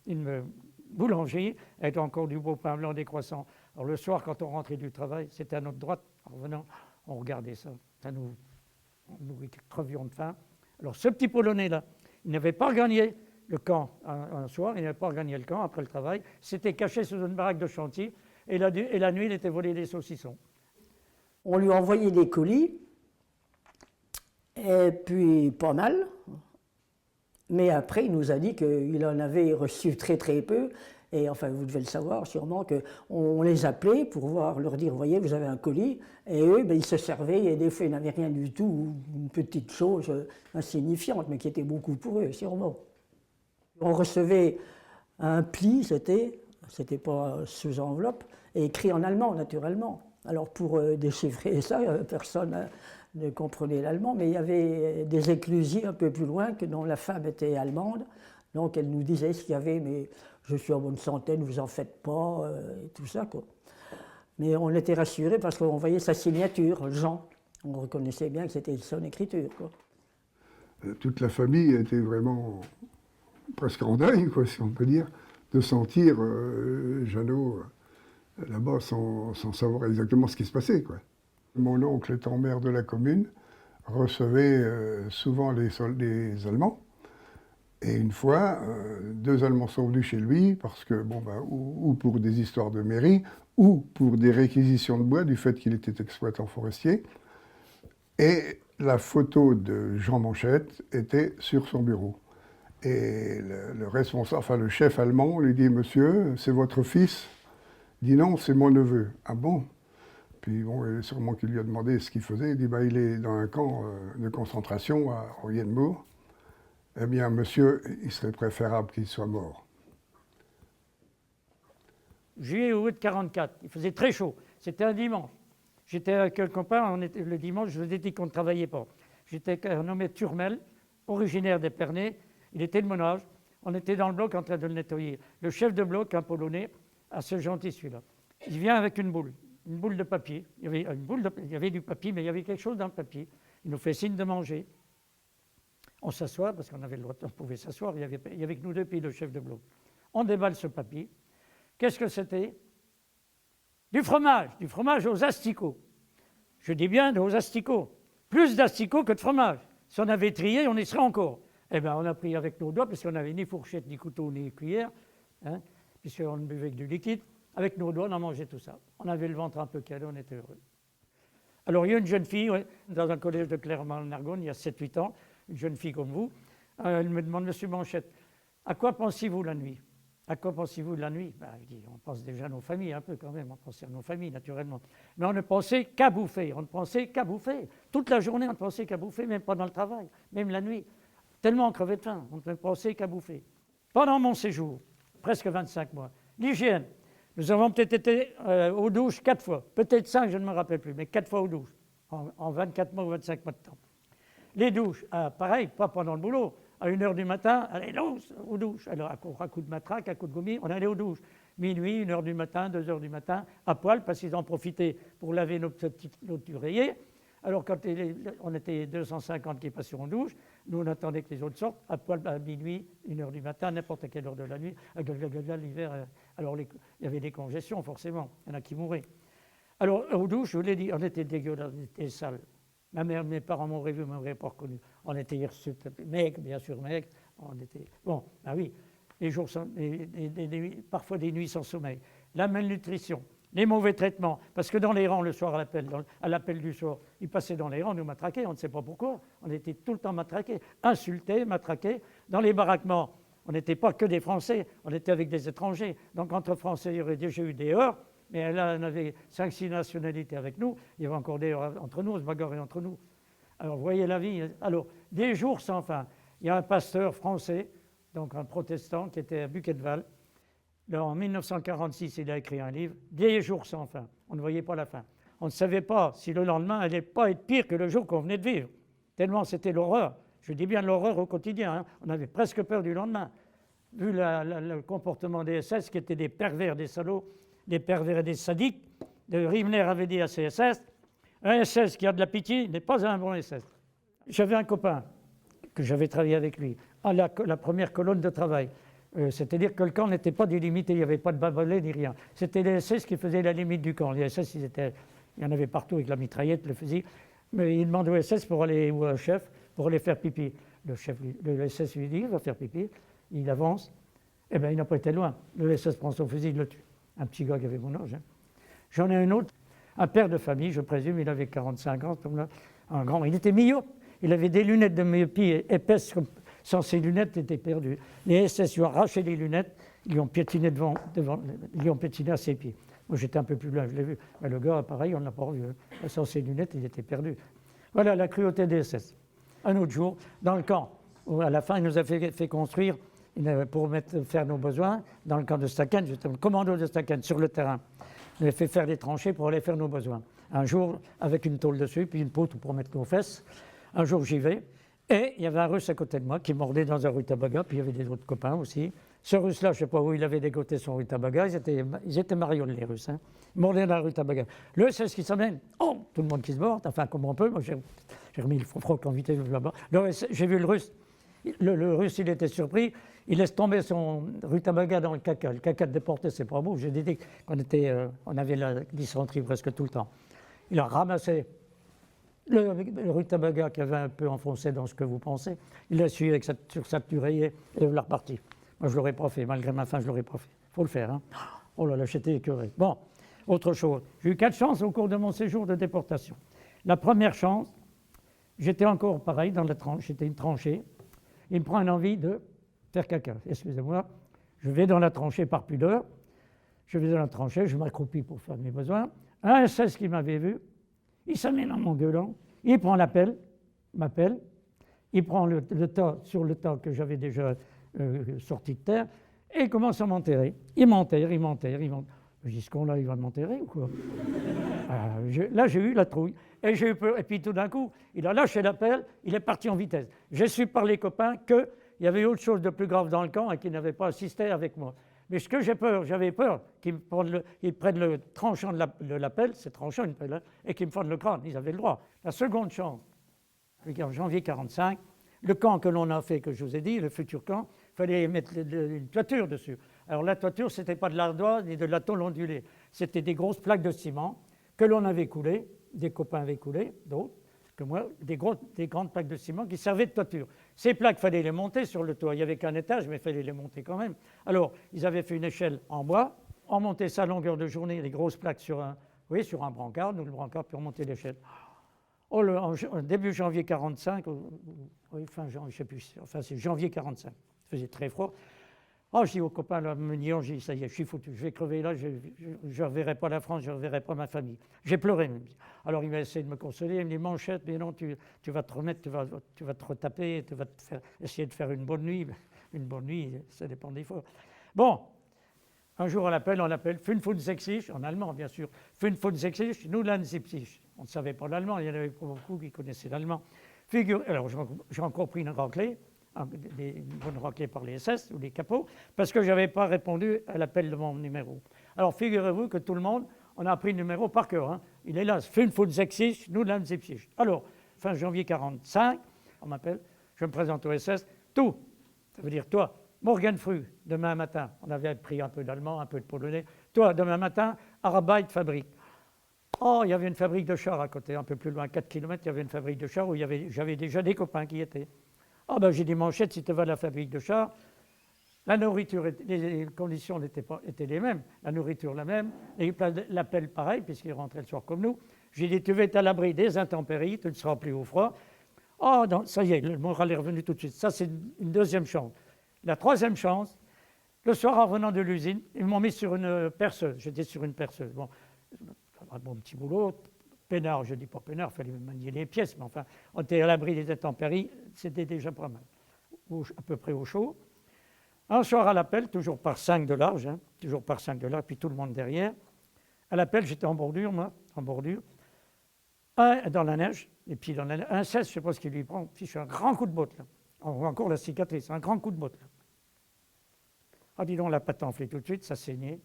une boulangerie avec encore du beau pain blanc, des croissants. Alors le soir, quand on rentrait du travail, c'était à notre droite. En revenant, on regardait ça. Nous crevions de faim. Alors ce petit Polonais-là, il n'avait pas gagné le camp un soir, il n'avait pas gagné le camp après le travail. S'était caché sous une baraque de chantier et la nuit, il était volé des saucissons. On lui envoyait des colis, et puis pas mal. Mais après, il nous a dit qu'il en avait reçu très très peu. Et enfin, vous devez le savoir sûrement qu'on les appelait pour leur dire, voyez, vous avez un colis. Et eux, ils se servaient, et des fois, ils n'avaient rien du tout, une petite chose insignifiante, mais qui était beaucoup pour eux, sûrement. On recevait un pli, c'était pas sous enveloppe, et écrit en allemand, naturellement. Alors, pour déchiffrer ça, personne ne comprenait l'allemand, mais il y avait des éclusiers un peu plus loin dont la femme était allemande. Donc, elle nous disait ce qu'il y avait, mais je suis en bonne santé, ne vous en faites pas, et tout ça, quoi. Mais on était rassurés parce qu'on voyait sa signature, Jean. On reconnaissait bien que c'était son écriture, quoi. Toute la famille était vraiment presque en deuil, quoi, si on peut dire, de sentir Jeannot là-bas sans savoir exactement ce qui se passait, quoi. Mon oncle, étant maire de la commune, recevait souvent les Allemands. Et une fois, 2 Allemands sont venus chez lui, parce que, ou pour des histoires de mairie, ou pour des réquisitions de bois, du fait qu'il était exploitant forestier. Et la photo de Jean Manchette était sur son bureau. Et le responsable, enfin le chef allemand, lui dit « Monsieur, c'est votre fils ?» Il dit « Non, c'est mon neveu. » « Ah bon ?» Puis bon, sûrement qu'il lui a demandé ce qu'il faisait. Il dit « Il est dans un camp de concentration à Royenbourg. » Eh bien, monsieur, il serait préférable qu'il soit mort. Juillet ou août 1944, il faisait très chaud. C'était un dimanche. J'étais avec un copain, le dimanche, je vous ai dit qu'on ne travaillait pas. J'étais un nommé Turmel, originaire d'Épernay. Il était de mon âge. On était dans le bloc en train de le nettoyer. Le chef de bloc, un Polonais, assez gentil celui-là, il vient avec une boule de papier. Il y avait du papier, mais il y avait quelque chose dans le papier. Il nous fait signe de manger. On s'assoit, parce qu'on avait le droit, on pouvait s'asseoir, il y avait que nous deux, puis le chef de bloc. On déballe ce papier. Qu'est-ce que c'était? Du fromage aux asticots. Je dis bien aux asticots. Plus d'asticots que de fromage. Si on avait trié, on y serait encore. Eh bien, on a pris avec nos doigts, parce qu'on n'avait ni fourchette, ni couteau, ni cuillère, puisqu'on ne buvait que du liquide. Avec nos doigts, on a mangé tout ça. On avait le ventre un peu calé, on était heureux. Alors, il y a une jeune fille, dans un collège de Clermont-en-Argonne, il y a 7-8 ans, une jeune fille comme vous, elle me demande, Monsieur Manchette, à quoi pensez-vous la nuit? À quoi pensez-vous de la nuit? Je dis, on pense déjà à nos familles, un peu quand même, on pensait à nos familles, naturellement. Mais on ne pensait qu'à bouffer, Toute la journée, on ne pensait qu'à bouffer, même pendant le travail, même la nuit. Tellement on crevait de faim, on ne pensait qu'à bouffer. Pendant mon séjour, presque 25 mois, l'hygiène, nous avons peut-être été aux douches 4 fois, peut-être 5, je ne me rappelle plus, mais 4 fois aux douches, en 24 mois ou 25 mois de temps. Les douches, pareil, pas pendant le boulot. À 1h du matin, allez, aux douches. Alors, à coup de matraque, à coup de gommi, on allait aux douches. Minuit, 1h du matin, 2h du matin, à poil, parce qu'ils en profitaient pour laver nos oreillers. Alors, quand on était 250 qui passaient en douche, nous, on attendait que les autres sortent, à poil, à minuit, 1h du matin, n'importe quelle heure de la nuit, l'hiver. Alors, il y avait des congestions, forcément. Il y en a qui mouraient. Alors, aux douches, je vous l'ai dit, on était dégueulasses, on était sales. Ma mère, mes parents m'auraient vu, ne m'auraient pas reconnu. On était hirsutes, maigres, bien sûr, maigres. On était... Bon, oui, les jours sans... parfois des nuits sans sommeil. La malnutrition, les mauvais traitements. Parce que dans les rangs, le soir, à l'appel du soir, ils passaient dans les rangs, nous matraquaient, on ne sait pas pourquoi. On était tout le temps matraqués, insultés, matraqués. Dans les baraquements, on n'était pas que des Français, on était avec des étrangers. Donc entre Français, il y aurait déjà eu des heurts. Mais là, on avait 5-6 nationalités avec nous. Il y avait encore des heurts entre nous, on se bagarrait entre nous. Alors, vous voyez la vie. Alors, des jours sans fin. Il y a un pasteur français, donc un protestant, qui était à Buchenwald. Là, en 1946, il a écrit un livre, « Des jours sans fin ». On ne voyait pas la fin. On ne savait pas si le lendemain allait pas être pire que le jour qu'on venait de vivre. Tellement c'était l'horreur. Je dis bien l'horreur au quotidien. On avait presque peur du lendemain. Vu le comportement des SS, qui étaient des pervers, des salauds, des pervers et des sadiques. Riemler avait dit à ses SS, un SS qui a de la pitié n'est pas un bon SS. J'avais un copain, que j'avais travaillé avec lui, à la première colonne de travail. C'est-à-dire que le camp n'était pas délimité, il n'y avait pas de barbelés ni rien. C'était les SS qui faisaient la limite du camp. Les SS, il y en avait partout avec la mitraillette, le fusil. Mais il demandait au SS pour aller, ou au chef, pour aller faire pipi. Le SS lui dit, il va faire pipi, il avance. Eh bien, il n'a pas été loin. Le SS prend son fusil, il le tue. Un petit gars qui avait mon âge. J'en ai un autre, un père de famille, je présume, il avait 45 ans, un grand. Il était myope, il avait des lunettes de myopie épaisses, sans ses lunettes, il était perdu. Les SS lui ont arraché les lunettes, ils lui ont piétiné devant, ils lui ont piétiné à ses pieds. Moi, j'étais un peu plus loin, je l'ai vu. Mais le gars, pareil, on ne l'a pas revu. Sans ses lunettes, il était perdu. Voilà la cruauté des SS. Un autre jour, dans le camp, où à la fin, il nous a fait construire pour faire nos besoins dans le camp de Staken, j'étais le commando de Staken sur le terrain. On avait fait faire des tranchées pour aller faire nos besoins. Un jour, avec une tôle dessus, puis une poutre pour mettre nos fesses. Un jour, j'y vais, et il y avait un Russe à côté de moi qui mordait dans un rutabaga, puis il y avait des autres copains aussi. Ce Russe-là, je ne sais pas où il avait dégoté son rutabaga, ils étaient marioles, les Russes. Ils mordaient dans le rutabaga. Le SS qui s'amène, oh, tout le monde qui se mord, enfin comme on peut. Moi, j'ai remis le froc en vitesse là-bas. J'ai vu le Russe. Le Russe, il était surpris. il laisse tomber son rutabaga dans le caca. Le caca de déporté, c'est pas beau. J'ai dit qu'on avait la dysenterie presque tout le temps. Il a ramassé le rutabaga qui avait un peu enfoncé dans ce que vous pensez. Il l'a essuyé sur sa petite oreiller et il est reparti. Moi, je ne l'aurais pas fait. Malgré ma faim, je ne l'aurais pas fait. Il faut le faire. Hein. Oh là là, j'étais écœuré. Bon, autre chose. J'ai eu 4 chances au cours de mon séjour de déportation. La première chance, j'étais encore pareil dans la tranchée. J'étais une tranchée. Il me prend une envie de faire caca. Excusez-moi. Je vais dans la tranchée par pudeur. Je vais dans la tranchée, je m'accroupis pour faire mes besoins. Un SS qui m'avait vu, il s'amène en m'engueulant. Il prend l'appel, m'appelle. Il prend le tas sur le tas que j'avais déjà sorti de terre et il commence à m'enterrer. Il m'enterre. Je dis, ce con-là, il va m'enterrer ou quoi? Là, j'ai eu la trouille et j'ai eu peur. Et puis tout d'un coup, il a lâché l'appel, il est parti en vitesse. J'ai su par les copains qu'il y avait autre chose de plus grave dans le camp et qu'ils n'avaient pas assisté avec moi. Mais ce que j'avais peur qu'ils prennent le tranchant de l'appel, c'est tranchant une pelle, et qu'ils me fendent le crâne. Ils avaient le droit. La seconde chance, en janvier 1945, le camp que l'on a fait, que je vous ai dit, le futur camp, il fallait mettre une toiture dessus. Alors la toiture, ce n'était pas de l'ardoise ni de la tôle ondulée. C'était des grosses plaques de ciment que l'on avait coulées, des copains avaient coulé, d'autres que moi, des grandes plaques de ciment qui servaient de toiture. Ces plaques, il fallait les monter sur le toit. Il n'y avait qu'un étage, mais il fallait les monter quand même. Alors, ils avaient fait une échelle en bois, on montait ça à longueur de journée, les grosses plaques sur un brancard, nous le brancard, puis on montait l'échelle. Début janvier 1945, fin janvier, je ne sais plus, enfin c'est janvier 1945, il faisait très froid. Je dis aux copains, là, me niant, je dis, ça y est, je suis foutu, je vais crever là, je ne reverrai pas la France, je ne reverrai pas ma famille. J'ai pleuré même. Alors il m'a essayé de me consoler, il me dit, Manchette, mais non, tu vas te remettre, tu vas te retaper, tu vas essayer de faire une bonne nuit. Une bonne nuit, ça dépend des fois. Bon, un jour on l'appelle Fünfundsechzig, en allemand bien sûr, Fünfundsechzig, Nullundsiebzig. On ne savait pas l'allemand, il y en avait pas beaucoup qui connaissaient l'allemand. Alors j'ai encore pris une raclée. Une bonne raclée par les SS ou les capots, parce que je n'avais pas répondu à l'appel de mon numéro. Alors figurez-vous que tout le monde, on a appris le numéro par cœur. Hein. Il est là, Fünfundsechzig, Nullundsiebzig. Alors, fin janvier 1945, on m'appelle, je me présente au SS, tout, ça veut dire toi, Morgan Fru, demain matin, on avait appris un peu d'allemand, un peu de polonais, toi, demain matin, Arbeit Fabrik. Il y avait une fabrique de chars à côté, un peu plus loin, 4 km, il y avait une fabrique de chars où j'avais déjà des copains qui y étaient. J'ai dit, Manchette, si tu vas à la fabrique de chars, la nourriture, les conditions étaient les mêmes, la nourriture la même, l'appel pareil, puisqu'il rentrait le soir comme nous. J'ai dit, tu vas être à l'abri des intempéries, tu ne seras plus au froid. Ça y est, le moral est revenu tout de suite. Ça, c'est une deuxième chance. La troisième chance, le soir, en revenant de l'usine, ils m'ont mis sur une perceuse. J'étais sur une perceuse. Bon petit boulot. Peinard, je ne dis pas peinard, il fallait manier les pièces, mais enfin, on était à l'abri des intempéries, c'était déjà pas mal, à peu près au chaud. Un soir à l'appel, toujours par 5 de large, puis tout le monde derrière. À l'appel, j'étais en bordure, dans la neige, et puis dans la neige, un 16, je ne sais pas ce qu'il lui prend, puis je fais un grand coup de botte, là. On voit encore la cicatrice, un grand coup de botte. Dis donc, la patte enflée tout de suite, ça saignait,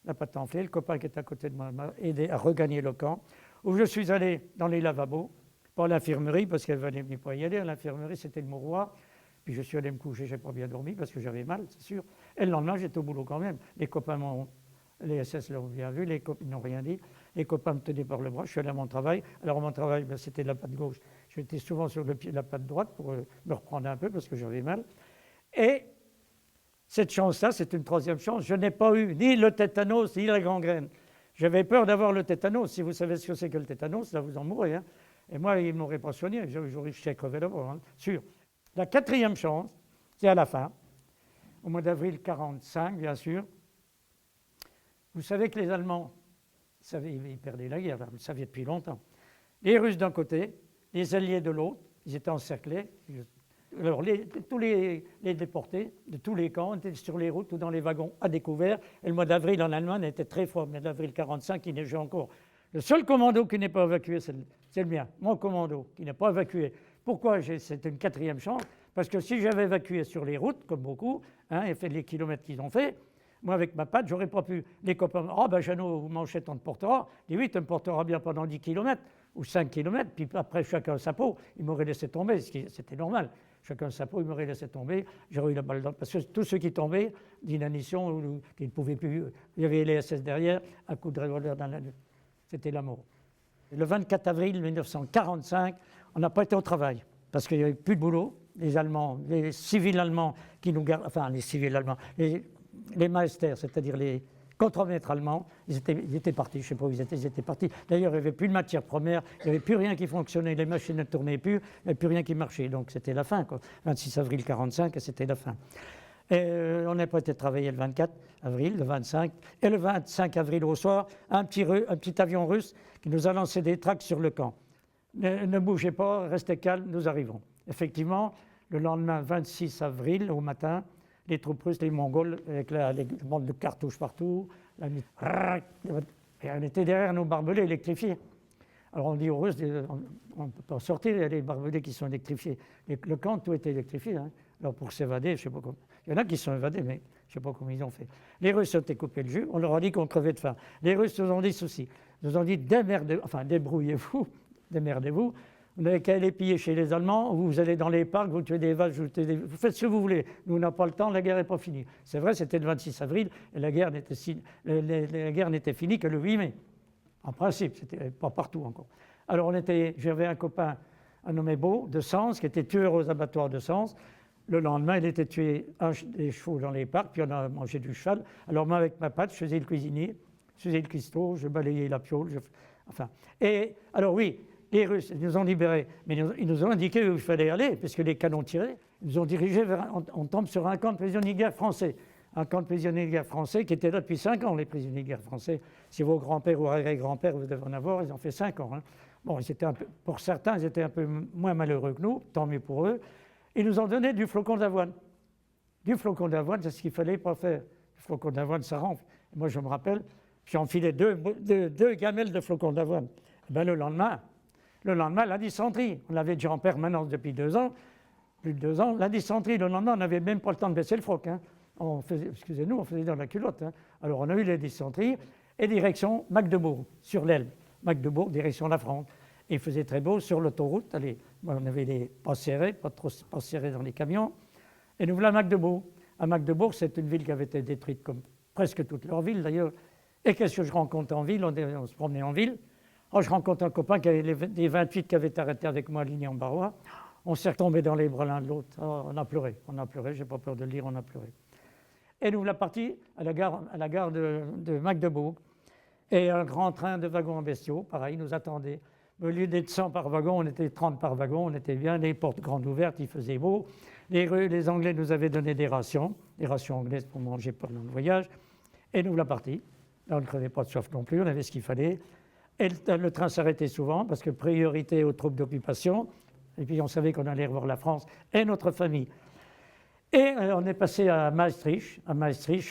la patte enflée, le copain qui était à côté de moi m'a aidé à regagner le camp, où je suis allé dans les lavabos, pas à l'infirmerie, parce qu'elle ne venait pas y aller. À l'infirmerie, c'était le mouroir. Puis je suis allé me coucher, je n'ai pas bien dormi, parce que j'avais mal, c'est sûr. Et le lendemain, j'étais au boulot quand même. Les copains les SS l'ont bien vu, les copains n'ont rien dit. Les copains me tenaient par le bras, je suis allé à mon travail. Alors, mon travail, c'était la patte gauche. J'étais souvent sur la patte droite pour me reprendre un peu, parce que j'avais mal. Et cette chance-là, c'est une troisième chance. Je n'ai pas eu ni le tétanos, ni la gangrène. J'avais peur d'avoir le tétanos. Si vous savez ce que c'est que le tétanos, là, vous en mourrez. Hein. Et moi, ils m'auraient pas soigné. J'aurais crevé d'abord, hein, sûr. La quatrième chance, c'est à la fin, au mois d'avril 1945, bien sûr. Vous savez que les Allemands, ils perdaient la guerre, vous le saviez depuis longtemps. Les Russes d'un côté, les Alliés de l'autre, ils étaient encerclés. Alors, tous les déportés de tous les camps étaient sur les routes ou dans les wagons à découvert. Et le mois d'avril en Allemagne était très froid. Le mois d'avril 1945, il neigeait encore. Le seul commando qui n'est pas évacué, c'est le mien, mon commando, qui n'est pas évacué. Pourquoi c'est une quatrième chance? Parce que si j'avais évacué sur les routes, comme beaucoup, et fait les kilomètres qu'ils ont fait, moi, avec ma patte, j'aurais pas pu. Les copains, Jeannot, Manchette, on te portera. Je dis oui, tu me porteras bien pendant 10 kilomètres ou 5 kilomètres, puis après chacun sa peau. Ils m'auraient laissé tomber, c'était normal. chacun sa peau, ils m'auraient laissé tomber, j'aurais eu la balle dans... Parce que tous ceux qui tombaient d'inanition, ou qui ne pouvaient plus, il y avait les SS derrière, à coup de revolver dans la nuque. C'était la mort. Le 24 avril 1945, on n'a pas été au travail, parce qu'il n'y avait plus de boulot. Les Allemands, les civils allemands qui nous gardent, enfin les civils allemands, les Meister, c'est-à-dire les contremaîtres allemands, ils étaient partis, je ne sais pas où ils étaient partis. D'ailleurs, il n'y avait plus de matière première, il n'y avait plus rien qui fonctionnait, les machines ne tournaient plus, il n'y avait plus rien qui marchait. Donc c'était la fin, quoi. 26 avril 1945, c'était la fin. Et on n'a pas été travailler le 24 avril, le 25, et le 25 avril au soir, un petit avion russe qui nous a lancé des tracts sur le camp. Ne bougez pas, restez calmes, nous arrivons. Effectivement, le lendemain 26 avril, au matin, les troupes russes, les Mongols, avec les bandes de cartouches partout, et on était derrière nos barbelés électrifiés. Alors on dit aux Russes, on ne peut pas sortir, il y a les barbelés qui sont électrifiés. Le camp, tout était électrifié. Hein. Alors pour s'évader, je ne sais pas comment. Il y en a qui se sont évadés, mais je ne sais pas comment ils ont fait. Les Russes ont été coupés le jus, on leur a dit qu'on crevait de faim. Les Russes nous ont dit ceci, nous ont dit débrouillez-vous, démerdez-vous. Vous n'avez qu'à aller piller chez les Allemands, vous allez dans les parcs, vous tuez des vaches, vous faites ce que vous voulez. Nous, on n'a pas le temps, la guerre n'est pas finie. C'est vrai, c'était le 26 avril, et la guerre n'était finie que le 8 mai. En principe, c'était pas partout encore. Alors, j'avais un copain, un nommé Beau, de Sens, qui était tueur aux abattoirs de Sens. Le lendemain, il était tué des chevaux dans les parcs, puis on a mangé du cheval. Alors, moi, avec ma patte, je faisais le cuisinier, je faisais le cuistot, je balayais la piole. Et alors, oui. Les Russes nous ont libérés, mais ils nous ont indiqué où il fallait aller, puisque les canons tiraient. Ils nous ont dirigés on tombe sur un camp de prisonniers de guerre français. Un camp de prisonniers de guerre français qui était là depuis 5 ans, les prisonniers de guerre français. Si vos grands-pères ou arrière-grands-pères, vous devez en avoir, ils ont fait 5 ans. Hein. Bon, pour certains, ils étaient un peu moins malheureux que nous, tant mieux pour eux. Ils nous ont donné du flocon d'avoine. Du flocon d'avoine, c'est ce qu'il ne fallait pas faire. Le flocon d'avoine, ça renfle. Moi, je me rappelle, j'ai enfilé deux gamelles de flocon d'avoine. Et bien, le lendemain, la dysenterie, on l'avait déjà en permanence depuis 2 ans, plus de 2 ans. La dysenterie, le lendemain, on n'avait même pas le temps de baisser le froc. Hein. On faisait dans la culotte. Hein. Alors, on a eu la dysenterie et direction Magdebourg, sur l'Elbe. Magdebourg, direction la France. Et il faisait très beau sur l'autoroute. Allez, on avait les pas serrés, pas serrés dans les camions. Et nous voilà à Magdebourg. À Magdebourg, c'est une ville qui avait été détruite comme presque toutes leurs villes d'ailleurs. Et qu'est-ce que je rencontre en ville? On se promenait en ville. Oh, je rencontre un copain qui avait les 28 qui avaient arrêté avec moi à Ligny-en-Barrois. On s'est retombés dans les bras l'un de l'autre. Oh, on a pleuré, j'ai pas peur de le dire, on a pleuré. Et nous voilà partis à la gare de Magdebourg. Et un grand train de wagons en bestiaux, pareil, nous attendait. Au lieu d'être 100 par wagon, on était 30 par wagon, on était bien, les portes grandes ouvertes, il faisait beau. Les Anglais nous avaient donné des rations anglaises pour manger pendant le voyage. Et nous voilà partis. Là, on ne crevait pas de soif non plus, on avait ce qu'il fallait. Et le train s'arrêtait souvent parce que priorité aux troupes d'occupation. Et puis on savait qu'on allait revoir la France et notre famille. Et on est passé à Maastricht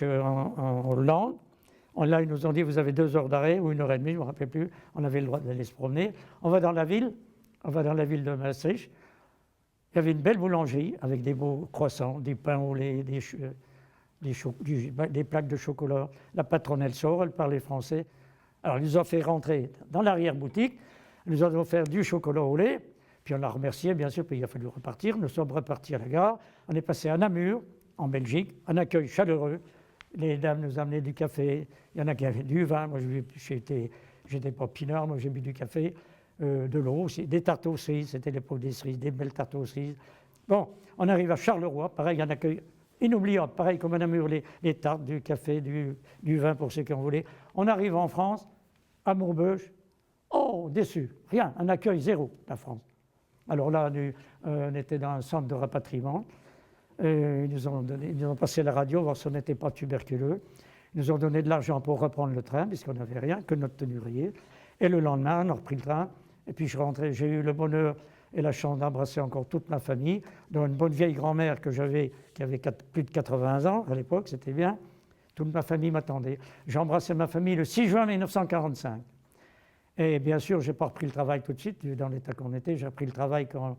en Hollande. Là, ils nous ont dit vous avez 2 heures d'arrêt ou 1 heure et demie, je ne me rappelle plus. On avait le droit d'aller se promener. On va dans la ville de Maastricht. Il y avait une belle boulangerie avec des beaux croissants, du pain au lait, des plaques de chocolat. La patronne, elle sort, elle parlait français. Alors, ils nous ont fait rentrer dans l'arrière-boutique, ils nous ont offert du chocolat au lait, puis on l'a remercié, bien sûr, puis il a fallu repartir. Nous sommes repartis à la gare. On est passé à Namur, en Belgique, un accueil chaleureux. Les dames nous amenaient du café, il y en a qui avaient du vin. Moi, j'étais pas pinard, moi j'ai bu du café, de l'eau aussi, des tartes aux cerises, c'était l'époque des cerises, des belles tartes aux cerises. Bon, on arrive à Charleroi, pareil, un accueil inoubliable, pareil comme à Namur, les tartes, du café, du vin pour ceux qui en voulaient. On arrive en France, à Maubeuge, oh, déçu, rien, un accueil zéro, la France. Alors là, on était dans un centre de rapatriement, ils nous ont passé la radio, voir si on n'était pas tuberculeux. Ils nous ont donné de l'argent pour reprendre le train, puisqu'on n'avait rien, que notre tenue rayée. Et le lendemain, on a repris le train, et puis je rentrais, j'ai eu le bonheur et la chance d'embrasser encore toute ma famille, dont une bonne vieille grand-mère que j'avais, qui avait plus de 80 ans à l'époque, c'était bien. Toute ma famille m'attendait. J'ai embrassé ma famille le 6 juin 1945. Et bien sûr, je n'ai pas repris le travail tout de suite, dans l'état qu'on était, j'ai repris le travail qu'en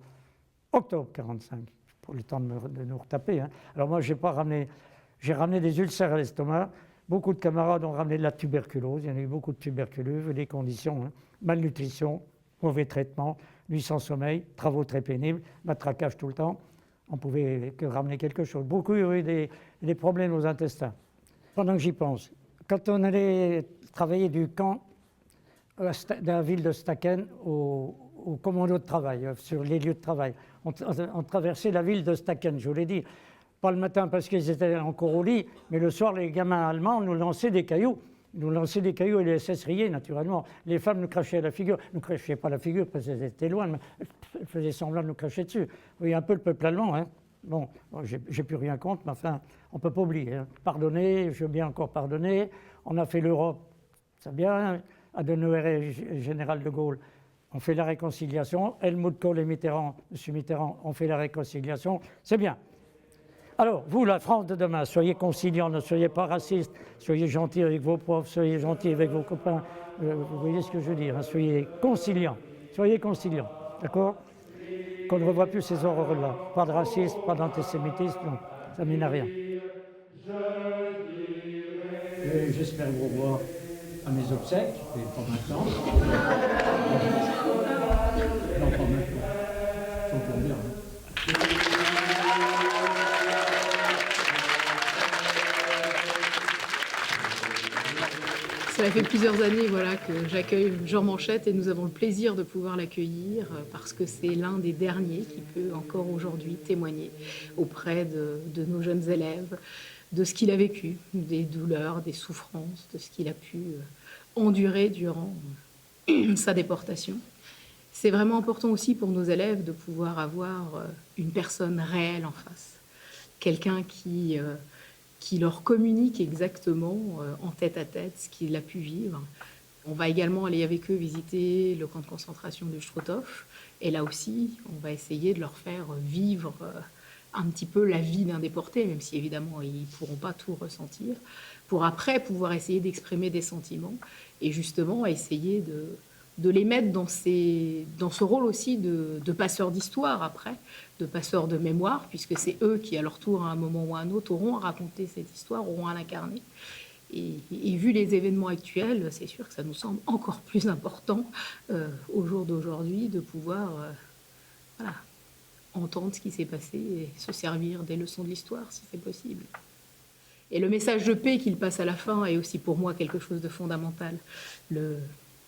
octobre 1945, pour le temps de nous retaper. Hein. Alors moi, j'ai ramené des ulcères à l'estomac. Beaucoup de camarades ont ramené de la tuberculose, il y en a eu beaucoup de tuberculeux, vu les conditions, hein. Malnutrition, mauvais traitement, nuit sans sommeil, travaux très pénibles, matraquage tout le temps. on pouvait que ramener quelque chose. Beaucoup ont eu des problèmes aux intestins. Pendant que j'y pense, quand on allait travailler du camp de la ville de Stacken au commando de travail, sur les lieux de travail, on traversait la ville de Stacken, je vous l'ai dit. Pas le matin parce qu'ils étaient encore au lit, mais le soir, les gamins allemands nous lançaient des cailloux. Ils nous lançaient des cailloux et les SS riaient, naturellement. Les femmes nous crachaient à la figure. Nous ne crachaient pas à la figure parce qu'elles étaient loin, mais elles faisaient semblant de nous cracher dessus. Vous voyez un peu le peuple allemand, hein. Bon, j'ai plus rien contre, mais enfin, on ne peut pas oublier. Hein. Pardonner, je veux bien encore pardonner. On a fait l'Europe, c'est bien. Adenauer et général de Gaulle, on fait la réconciliation. Helmut Kohl et Mitterrand, M. Mitterrand, ont fait la réconciliation. C'est bien. Alors, vous, la France de demain, soyez conciliants, ne soyez pas racistes, soyez gentils avec vos profs, soyez gentils avec vos copains. Vous voyez ce que je veux dire, hein, soyez conciliants, d'accord? Qu'on ne revoie plus ces horreurs-là. Pas de racisme, pas d'antisémitisme, non, ça mène à rien. J'espère vous revoir à mes obsèques, et pas maintenant. Non, pas maintenant. Faut pour bien, hein. Cela fait plusieurs années voilà, que j'accueille Jean Manchette et nous avons le plaisir de pouvoir l'accueillir parce que c'est l'un des derniers qui peut encore aujourd'hui témoigner auprès de nos jeunes élèves de ce qu'il a vécu, des douleurs, des souffrances, de ce qu'il a pu endurer durant sa déportation. C'est vraiment important aussi pour nos élèves de pouvoir avoir une personne réelle en face, quelqu'un qui leur communique exactement en tête à tête ce qu'il a pu vivre. On va également aller avec eux visiter le camp de concentration de Struthof. Et là aussi, on va essayer de leur faire vivre un petit peu la vie d'un déporté, même si évidemment ils ne pourront pas tout ressentir, pour après pouvoir essayer d'exprimer des sentiments et justement essayer de les mettre dans ce rôle aussi de passeurs d'histoire après, de passeurs de mémoire, puisque c'est eux qui, à leur tour, à un moment ou à un autre, auront à raconter cette histoire, auront à l'incarner. Et vu les événements actuels, c'est sûr que ça nous semble encore plus important au jour d'aujourd'hui de pouvoir voilà, entendre ce qui s'est passé et se servir des leçons de l'histoire, si c'est possible. Et le message de paix qu'il passe à la fin est aussi pour moi quelque chose de fondamental.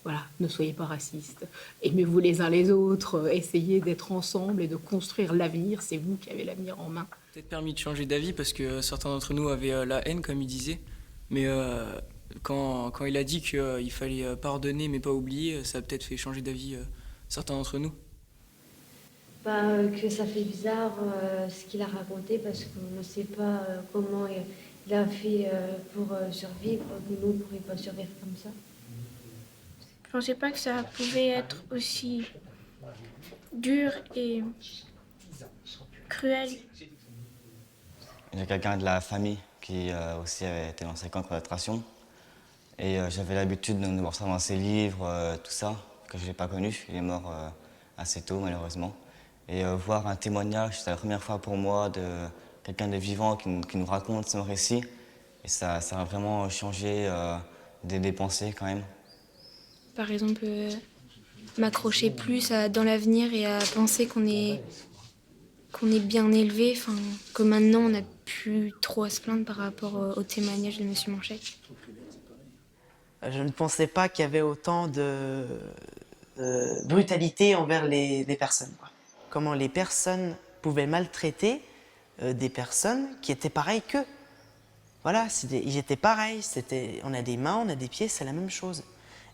Voilà, ne soyez pas racistes, aimez-vous les uns les autres, essayez d'être ensemble et de construire l'avenir, c'est vous qui avez l'avenir en main. Peut-être permis de changer d'avis parce que certains d'entre nous avaient la haine, comme il disait, mais quand il a dit qu'il fallait pardonner mais pas oublier, ça a peut-être fait changer d'avis certains d'entre nous. Que ça fait bizarre ce qu'il a raconté parce qu'on ne sait pas comment il a fait pour survivre, que nous ne pourrions pas survivre comme ça. Je pensais pas que ça pouvait être aussi dur et cruel. Il y a quelqu'un de la famille qui aussi avait été dans ces camps de concentration. Et j'avais l'habitude de voir ça dans ses livres, tout ça, que je n'ai pas connu. Il est mort assez tôt, malheureusement. Et voir un témoignage, c'était la première fois pour moi de quelqu'un de vivant qui nous raconte son récit. Et ça a vraiment changé des pensées quand même. Par exemple, m'accrocher plus dans l'avenir et à penser qu'on est bien élevé, que maintenant on n'a plus trop à se plaindre par rapport au témoignage de M. Manchette. Je ne pensais pas qu'il y avait autant de brutalité envers les personnes, quoi. Comment les personnes pouvaient maltraiter des personnes qui étaient pareilles qu'eux. Voilà, ils étaient pareils, on a des mains, on a des pieds, c'est la même chose.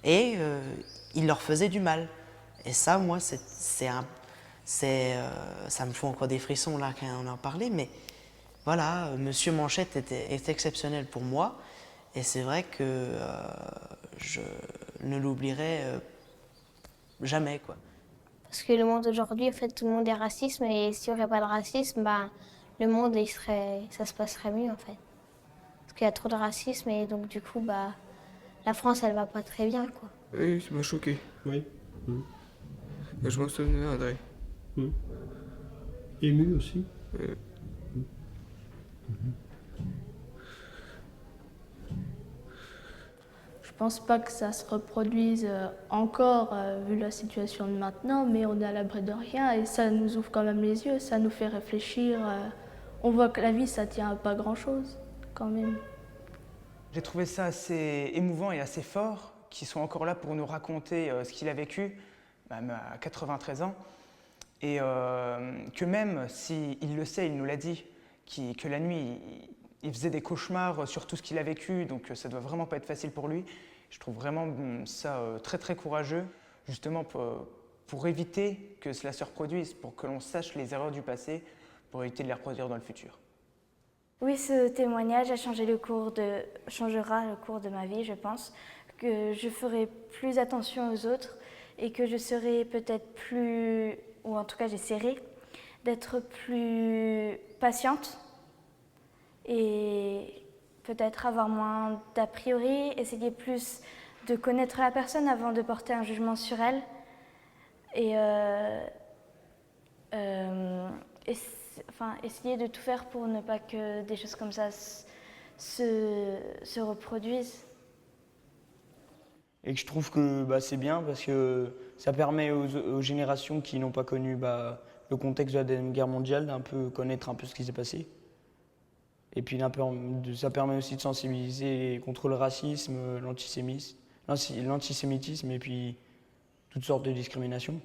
Et ils leur faisaient du mal. Et ça, moi, ça me fait encore des frissons là quand on en parlait, mais voilà, Monsieur Manchette est exceptionnel pour moi, et c'est vrai que je ne l'oublierai jamais, quoi. Parce que le monde aujourd'hui, en fait, tout le monde est raciste, et s'il n'y aurait pas de racisme, le monde, ça se passerait mieux, en fait. Parce qu'il y a trop de racisme, et donc du coup, la France, elle va pas très bien, quoi. Oui, ça m'a choqué. Oui. Et je m'en souvenais, André. Ému aussi. Je pense pas que ça se reproduise encore vu la situation de maintenant, mais on est à l'abri de rien et ça nous ouvre quand même les yeux, ça nous fait réfléchir. On voit que la vie, ça tient à pas grand-chose quand même. J'ai trouvé ça assez émouvant et assez fort qu'ils soient encore là pour nous raconter ce qu'il a vécu, même à 93 ans, et que même s'il le sait, il nous l'a dit, que la nuit, il faisait des cauchemars sur tout ce qu'il a vécu, donc ça doit vraiment pas être facile pour lui. Je trouve vraiment ça très très courageux, justement pour éviter que cela se reproduise, pour que l'on sache les erreurs du passé, pour éviter de les reproduire dans le futur. Oui, ce témoignage changera le cours de ma vie, je pense, que je ferai plus attention aux autres et que je serai peut-être plus, ou en tout cas j'essaierai, d'être plus patiente et peut-être avoir moins d'a priori, essayer plus de connaître la personne avant de porter un jugement sur elle et essayer de tout faire pour ne pas que des choses comme ça se reproduisent. Et que je trouve que c'est bien parce que ça permet aux générations qui n'ont pas connu le contexte de la Deuxième Guerre mondiale d'un peu connaître un peu ce qui s'est passé. Et puis ça permet aussi de sensibiliser contre le racisme, l'antisémitisme et puis toutes sortes de discriminations.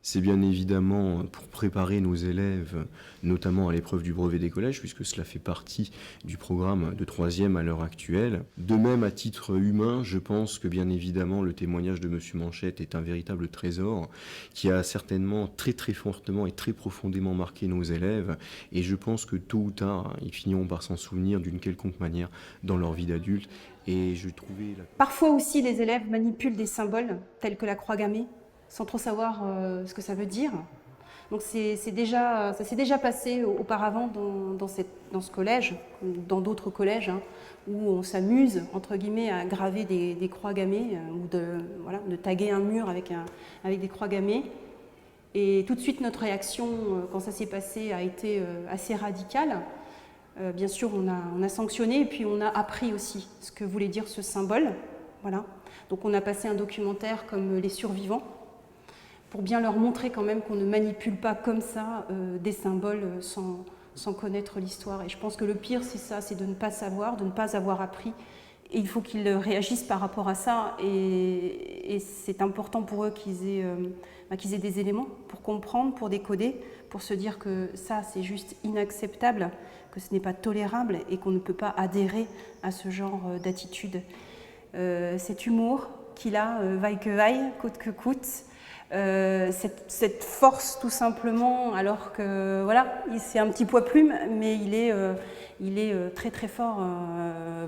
C'est bien évidemment pour préparer nos élèves, notamment à l'épreuve du brevet des collèges, puisque cela fait partie du programme de 3e à l'heure actuelle. De même, à titre humain, je pense que bien évidemment le témoignage de M. Manchette est un véritable trésor qui a certainement très très fortement et très profondément marqué nos élèves. Et je pense que tôt ou tard, ils finiront par s'en souvenir d'une quelconque manière dans leur vie d'adulte. Et je trouvais... Parfois aussi, les élèves manipulent des symboles tels que la croix gammée, sans trop savoir ce que ça veut dire. Donc ça s'est déjà passé auparavant dans ce collège, dans d'autres collèges, où on s'amuse, entre guillemets, à graver des croix gammées, ou de taguer un mur avec des croix gammées. Et tout de suite, notre réaction, quand ça s'est passé, a été assez radicale. Bien sûr, on a sanctionné, et puis on a appris aussi ce que voulait dire ce symbole. Voilà. Donc on a passé un documentaire comme Les Survivants, pour bien leur montrer quand même qu'on ne manipule pas comme ça des symboles sans connaître l'histoire. Et je pense que le pire, c'est ça, c'est de ne pas savoir, de ne pas avoir appris. Et il faut qu'ils réagissent par rapport à ça. Et c'est important pour eux qu'ils aient des éléments pour comprendre, pour décoder, pour se dire que ça, c'est juste inacceptable, que ce n'est pas tolérable et qu'on ne peut pas adhérer à ce genre d'attitude. Cet humour qu'il a, vaille que vaille, coûte que coûte, cette force tout simplement, alors que voilà, c'est un petit poids plume, mais il est très très fort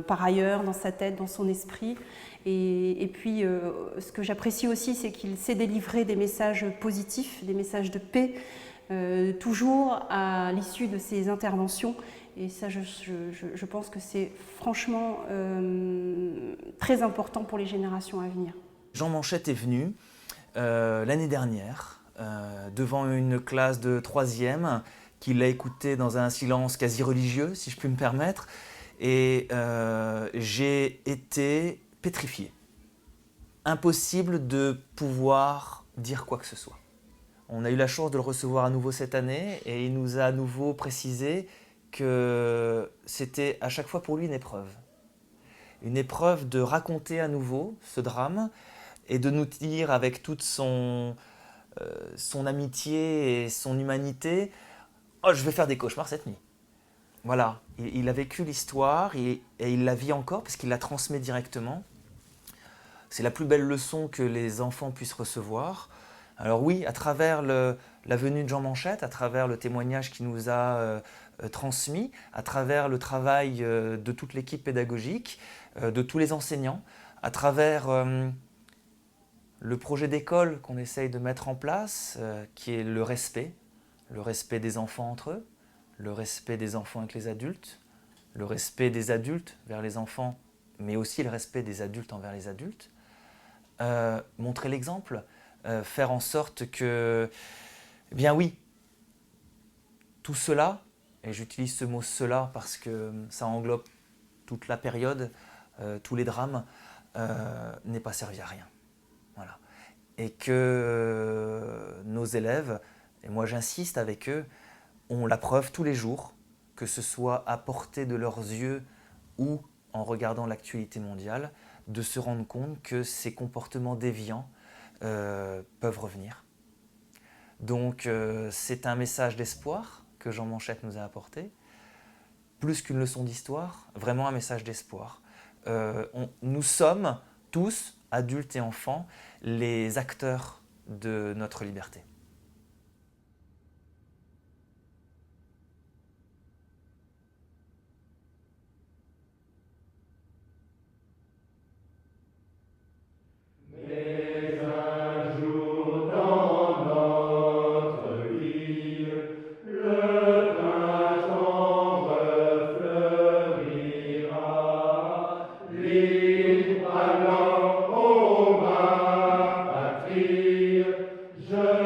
par ailleurs dans sa tête, dans son esprit. Et puis ce que j'apprécie aussi, c'est qu'il sait délivrer des messages positifs, des messages de paix, toujours à l'issue de ses interventions. Et ça, je pense que c'est franchement très important pour les générations à venir. Jean Manchette est venu l'année dernière devant une classe de 3e qui l'a écouté dans un silence quasi religieux, si je puis me permettre, et j'ai été pétrifié. Impossible de pouvoir dire quoi que ce soit. On a eu la chance de le recevoir à nouveau cette année et il nous a à nouveau précisé que c'était à chaque fois pour lui une épreuve. Une épreuve de raconter à nouveau ce drame et de nous dire avec toute son amitié et son humanité « Oh, je vais faire des cauchemars cette nuit ». Voilà, il a vécu l'histoire et il la vit encore parce qu'il la transmet directement. C'est la plus belle leçon que les enfants puissent recevoir. Alors oui, à travers la venue de Jean Manchette, à travers le témoignage qu'il nous a transmis, à travers le travail de toute l'équipe pédagogique, de tous les enseignants, à travers le projet d'école qu'on essaye de mettre en place, qui est le respect des enfants entre eux, le respect des enfants avec les adultes, le respect des adultes vers les enfants, mais aussi le respect des adultes envers les adultes, montrer l'exemple, faire en sorte que, eh bien oui, tout cela, et j'utilise ce mot « cela » parce que ça englobe toute la période, tous les drames, n'ait pas servi à rien. Voilà. Et que nos élèves, et moi j'insiste avec eux, ont la preuve tous les jours, que ce soit à portée de leurs yeux ou en regardant l'actualité mondiale, de se rendre compte que ces comportements déviants peuvent revenir. Donc c'est un message d'espoir que Jean Manchette nous a apporté, plus qu'une leçon d'histoire, vraiment un message d'espoir. Nous sommes tous, adultes et enfants, les acteurs de notre liberté. Je